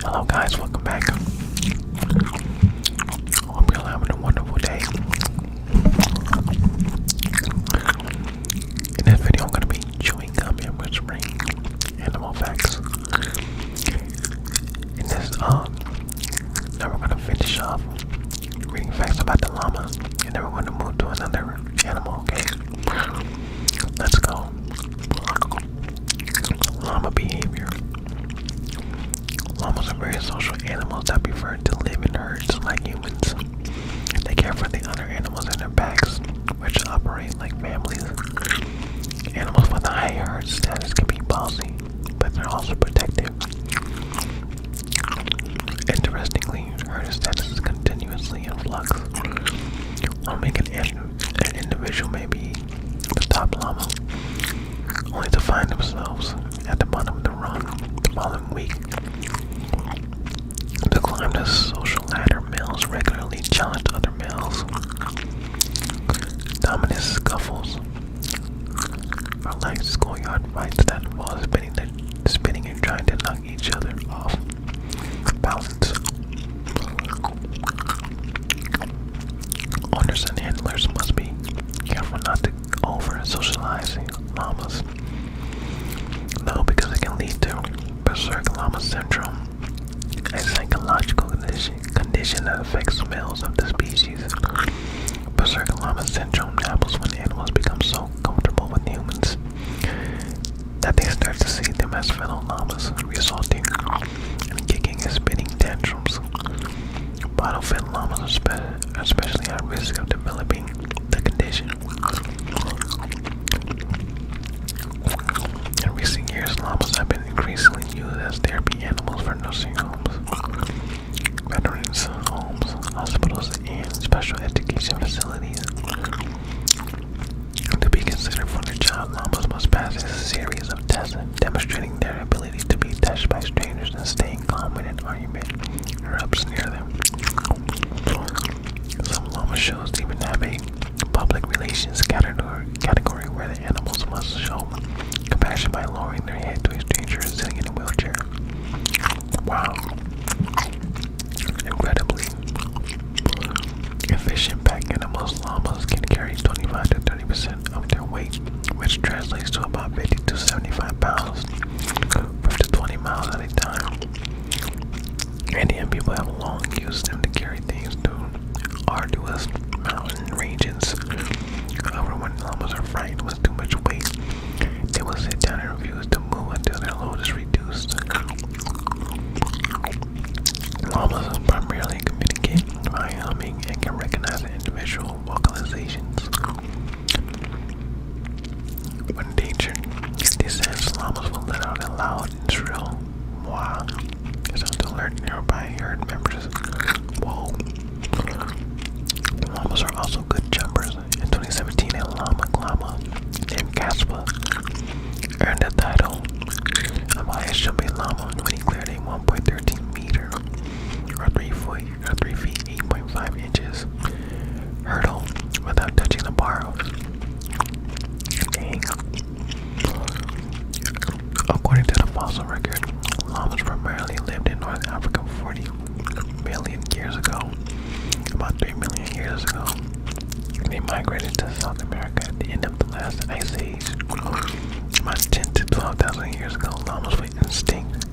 Hello guys, welcome back. Hope you're having a wonderful day. In this video I'm going to be chewing gum and whispering animal facts. In this now we're going to finish off reading facts about the llama, and then we're going to move to another animal, okay? Let's go. Llama behavior. Llamas are very social animals that prefer to live in herds like humans. They care for the other animals in their packs, which operate like families. Animals with a high herd status can be bossy, but they're also protective. Interestingly, herd status is continuously in flux. One week an individual may be the top llama, only to find themselves at the bottom of the rung the following week. To climb the social ladder, males regularly challenge other males. Dominant scuffles are like schoolyard fights that involve spinning and trying to knock each other off balance. Owners and handlers must be careful not to over-socializing llamas, though, because it can lead to berserk llama syndrome, a psychological condition that affects males of the species. Berserk llama syndrome happens when animals become so comfortable with humans that they start to see them as fellow llamas, resulting in kicking and spitting tantrums. Bottle-fed llamas are especially at risk of developing the condition. In recent years, llamas have been increasingly used as therapy animals for nursing homes, veterans homes, hospitals, and special education facilities. To be considered for the job, llamas must pass a series of tests demonstrating their ability to be touched by strangers and staying calm when an argument erupts near them. Some llama shows even have a public relations category where the animals must show compassion by lowering their head to a stranger sitting in a wheelchair. Wow. Incredibly efficient pack animals, llamas can carry 25 to 30% of their weight, which translates to about 50 to 75 pounds, 5 to 20 miles at a time. Indian people have long used them to carry things through arduous mountain ranges. However, when llamas are frightened with too much weight, they will sit down and refuse to move until their load is reduced. Llamas primarily communicate by humming and can recognize individual vocalizations. When danger descends, llamas will let out a loud and shrill "wah" sound to alert nearby herd members. Whoa. Llamas are also good jumpers. In 2017, a llama named Caspa earned the title of highest jumping llama when he cleared a 1.13 meter or 3 feet 8.5 inches hurdle without touching the bar. Dang. According to the fossil record, llamas primarily lived in North Africa 40 million years ago. About 3 million years ago, they migrated to South America at the end of the last ice age. About 10 to 12,000 years ago, llamas were extinct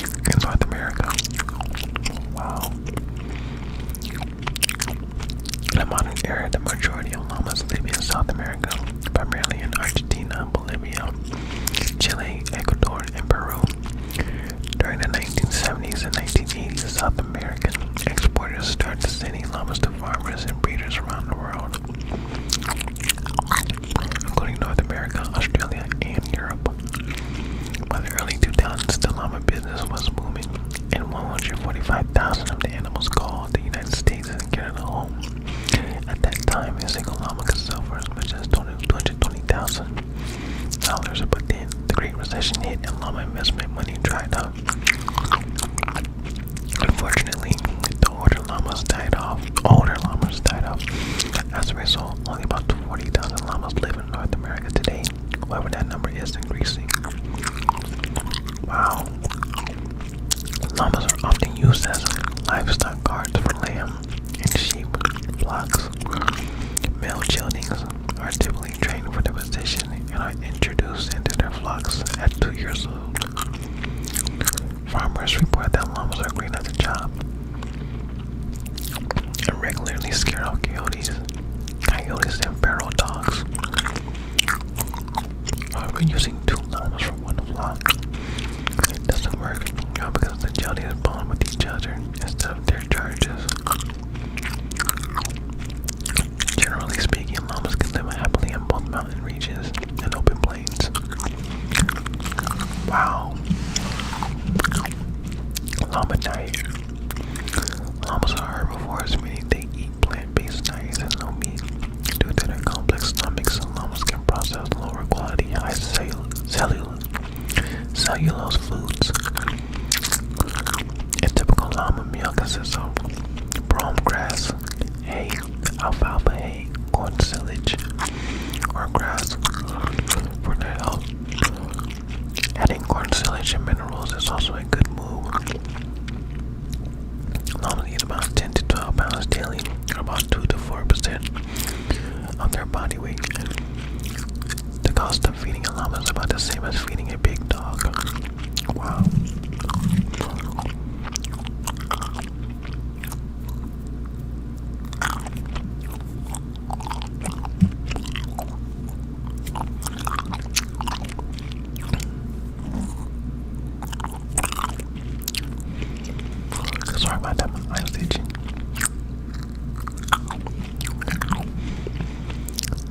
in North America. Wow. In the modern era, the majority of llamas live in South America, primarily in Argentina, Bolivia, Chile, Ecuador, and Peru. During the 1970s and 1980s, South American exporters started sending llamas to farmers and breeders around the world, including North America, Australia, and Europe. By the early 2000s, the llama business was booming, and 145,000 of the animals called the United States and Canada home. At that time, a single llama could sell for as much as $220,000. But then, the Great Recession hit and llama investment money dried up. Unfortunately, the older llamas died off. As a result, only about 40,000 llamas live in North America today. However, that number is increasing. Wow. Llamas are often used as livestock guards for lamb and sheep flocks. Male geldings are typically trained for their position and are introduced into their flocks at 2 years old. Farmers report that llamas are great at the job and regularly scare off coyotes and feral dogs. However, using 2 llamas for one flock doesn't work because the geldings bond with each other instead of their charges. Generally speaking, llamas can live happily in both mountain regions and open plains. Wow. Llama diet. Llamas are herbivores, meaning they eat plant-based diets and no meat. Due to their complex stomachs, llamas can process lower quality, high cellulose foods. A typical llama meal consists of brome grass, hay, alfalfa hay, corn silage, or grass for their health. Adding corn silage and minerals is also a good move. Llamas eat about 10 to 12 pounds daily, or about 2 to 4% of their body weight. The cost of feeding a llama is about the same as feeding a big dog. Wow. Sorry about that, my eye's itching.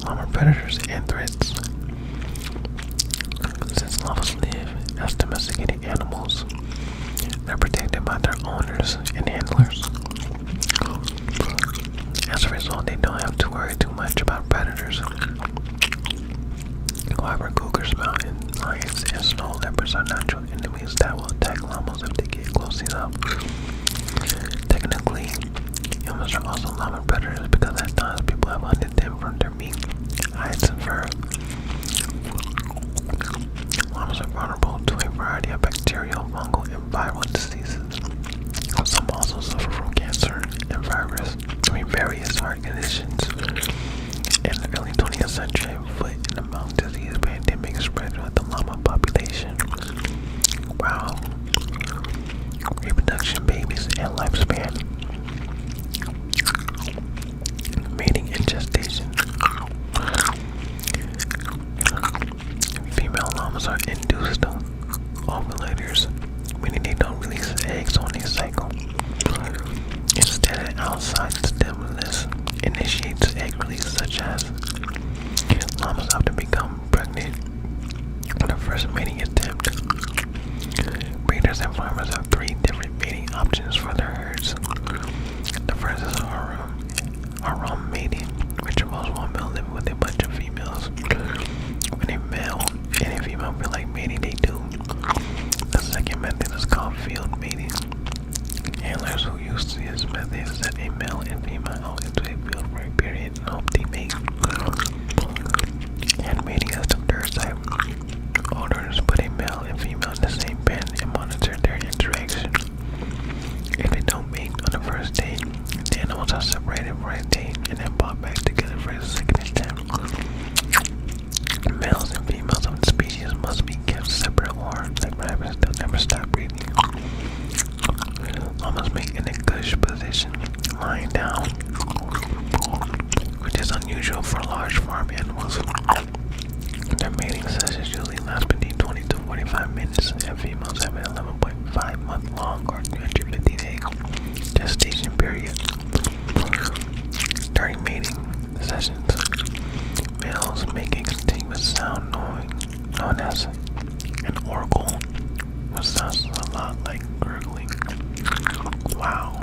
Llama predators and threats. Since llamas live as domesticated animals, they're protected by their owners and handlers. As a result, they don't have to worry too much about predators. However, cougars, mountain lions, and snow leopards are natural enemies that will attack llamas if they get close enough. Technically, humans are also llama predators because at times people have hunted them for their meat, hides, and fur. Llamas are vulnerable to a variety of bacterial, fungal, and viral diseases. Some also suffer from cancer and various heart conditions. In the early 20th century, a foot and mouth disease pandemic spread throughout the llama population. Wow. Reproduction, babies, and lifespan. Mating and gestation. Female llamas are induced ovulators, meaning they don't release eggs on their cycle. Instead, an outside stimulus initiates egg release, such as llamas often become pregnant on their first mating attempt. Breeders and farmers have 3 different mating options for their herds. The first is around mating, which involves one male living with a bunch of females. When a male and a female feel like mating, they do. The second method is called field mating. Handlers who use this method set a male and female out into a field for a period and hope they mate. Hand mating is the third type. Owners put a male and female in the same pen and monitor their interaction. If they don't mate on the first day, the animals are separated for a day and then brought back together for a second attempt. Males and females of the species must be kept separate, or, like rabbits, they'll never stop breeding. Llamas mate in a cush position, lying down, which is unusual for large farm animals. Their mating sessions usually last between 20 to 45 minutes, and females have an 11.5-month long or 350-day gestation period. During mating sessions, males make a continuous sound known as an oracle, which sounds a lot like gurgling. Wow.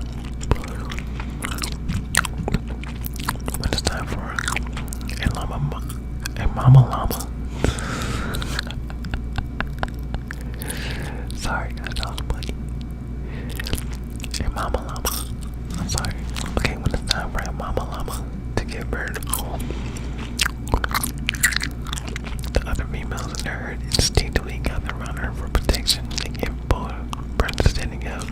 When it's time for a mama llama. Sorry guys, that was funny. A mama llama. I'm sorry. Okay, when it's time for a mama llama to give birth, the other females in the herd instinctively gather around her for protection. They give both birth standing up.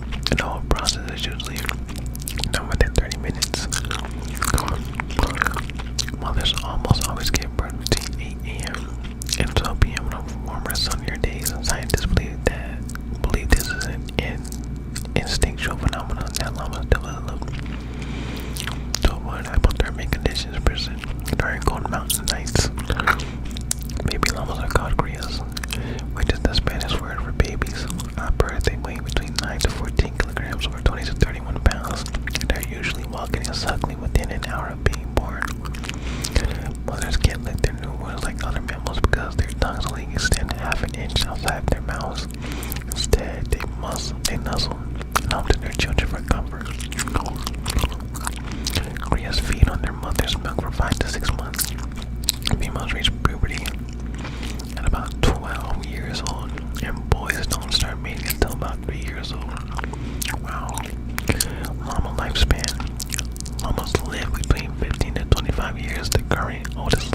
llamas, they nuzzle and home to their children for comfort. Crías feed on their mother's milk for 5 to 6 months. Females reach puberty at about 12 years old, and boys don't start mating until about 3 years old. Wow. Llama lifespan. Llamas live between 15 to 25 years. The current oldest